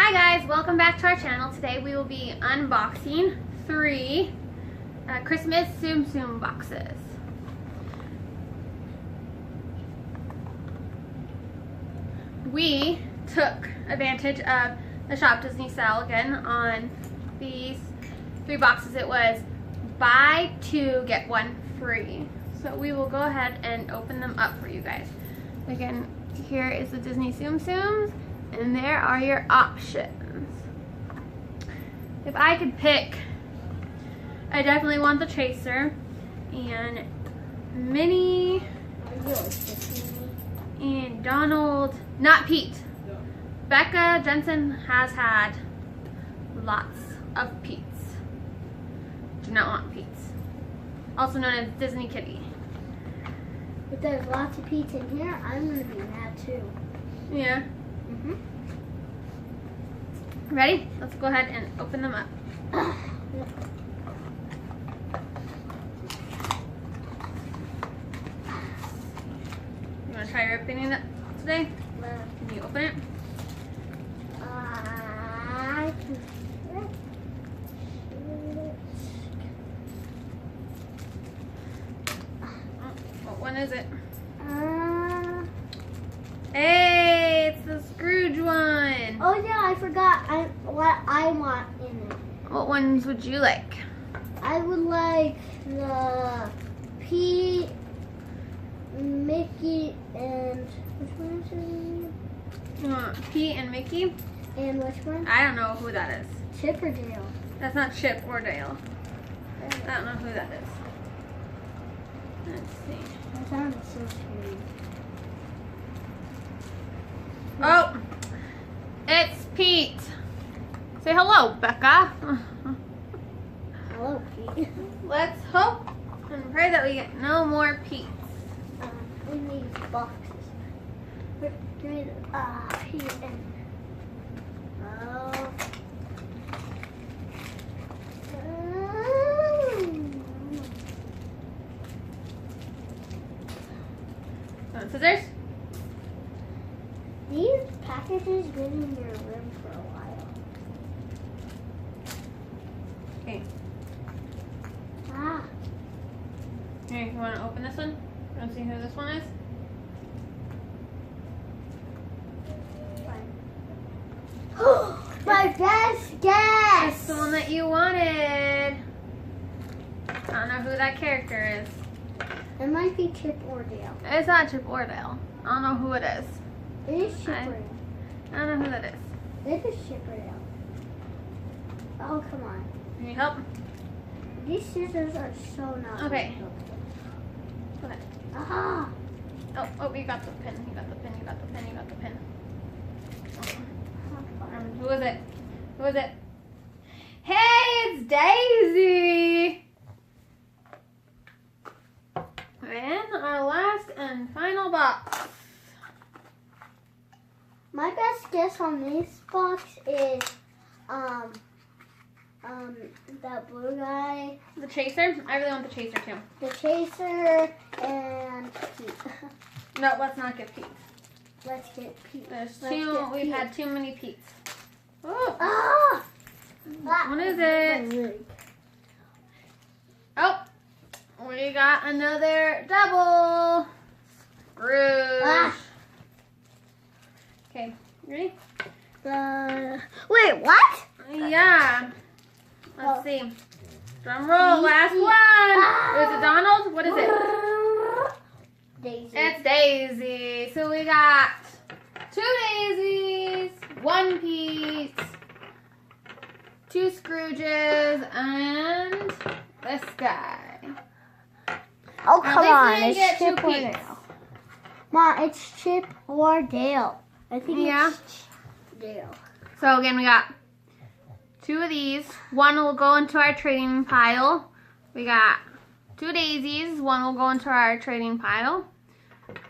Hi guys, welcome back to our channel. Today we will be unboxing 3 Christmas Tsum Tsum boxes. We took advantage of the Shop Disney sale again on these 3 boxes. It was buy 2 get 1 free. So we will go ahead and open them up for you guys. Again, here is the Disney Tsum Tsums. And there are your options. If I could pick, I definitely want the Chaser and Minnie and Donald, not Pete. Becca Jensen has had lots of Pete's. Do not want Pete's. Also known as Disney Kitty. If there's lots of Pete's in here, I'm going to be mad too. Yeah. Ready? Let's go ahead and open them up. You want to try opening it today? Can you open it? What one is it? Hey, it's the Scrooge one. Oh yeah, I forgot what I want in it. What ones would you like? I would like the Pete, Mickey, and which one is it? You want Pete and Mickey? And which one? I don't know who that is. Chip or Dale? That's not Chip or Dale. I don't know who that is. Let's see. That sounds so scary. Oh, it's Pete. Say hello, Becca. Hello, Pete. Let's hope and pray that we get no more Pete's. In these boxes. Give me the Pete and scissors? These packages been in your room for a while. Okay. Ah. Here, you want to open this one? You want to see who this one is? My best guess! It's the one that you wanted. I don't know who that character is. It might be Chip or Dale. It's not Chip or Dale. I don't know who it is. It is Chip or Dale. I don't know who that is. It is Chip or Dale. Oh, come on. Need help? These scissors are so not Okay. good. Go ahead. Ah! Oh, you got the pin. You got the pin. You got the pin. You got the pin. Who is it? Who is it? Hey, it's Daisy! And our last and final box. My best guess on this box is that blue guy, The Chaser? I really want the Chaser too. the Chaser, and Pete. No, let's not get Pete. Let's get Pete. We've had too many Pete's. Oh, Ah! what is it? Oh, we got another double Scrooge. Ah. Okay, ready? Wait, what? Yeah. Let's see. Drum roll, last one. Is it Donald? What is it? Daisy. It's Daisy. So we got 2 Daisies, 1 Pete, 2 Scrooges, and this guy. Oh, Now, come this on. didn't It's get Chip 2 or Pete's. Dale. Mom, it's Chip or Dale. I think it's Dale. So again, we got 2 of these. 1 will go into our trading pile. We got 2 Daisies. 1 will go into our trading pile.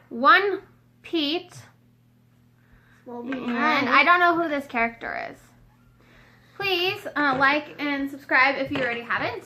1 Pete. And I don't know who this character is. Please like and subscribe if you already haven't.